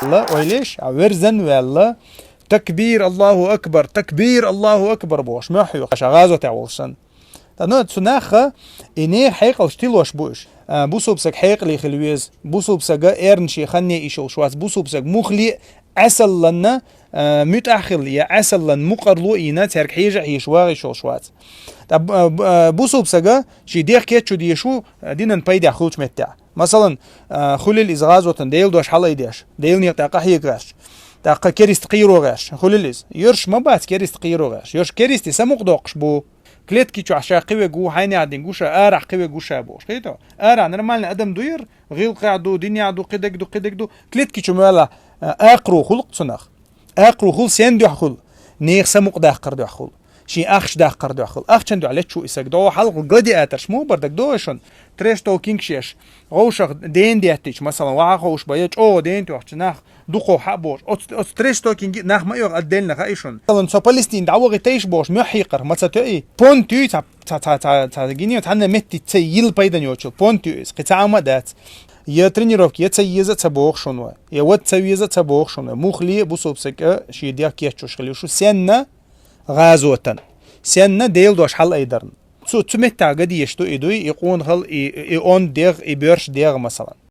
الله وليش ورزن والله تكبير الله أكبر تكبير الله أكبر بوش ما حيو شغازو تعوشن تنو تناخه إني حقيقة وشتيلوش بوش بوسو بسك حقيق لي خلويز بوسو بسك إيرنشي خني إيشو شواز بوسو بسك مخلي أصل لنا متأخر يا أصل لنا مقرلو إينا ترك حيجة يشواغي شو شواز طب بوسو بسك شي ديخ كيتشو ديشو دينا نبايد أخوش متاع مثلا خلي الإزغاز وطن ديل دوش حلا يديش ديل نيقتاقا حيقاش تاقا كيريست قيرو غاش خلي الإز يرش ما بعد كيريست قيرو غاش يرش كيريست سموق دوقش بو كليت كي عشا قوي جو حيني عدين جوشا ارع قوي جوشا بوش قيتو ارع نرمال ادم دوير غيل قاعدو دنيا دو قدك دو كليت كي مالا اقرو خلق صنخ اقرو خل سين دو خل نيخ سموق داقر دو خل شي اخش داقر دو خل اخشن دو على شو اسك دو حلق قدي اترش مو بردك دوشن تريش تو كينكشيش غوشخ دين دياتيش مثلا واخوش بايج او دين تو نخ دوخو حبوش او تريش تو كينج نخ ما يغ ادلنا خايشون مثلا سو بالستين دعوغي تيش بوش مو حيقر ما تتي بونتو تا جينيو تانا متي تيل بايدن يوتشو بونتو اس قطعه دات يا ترينيروك يا تسيزه تبوخ شنو يا ود تسيزه تبوخ شنو مخلي بوسوبسك شي دياك يتشوش خليو شو سنه غازوتن سنه ديل دوش حل ايدرن سو تمتع قد يشتو إدوي يقون هل اون ديغ بيرش ديغ مثلا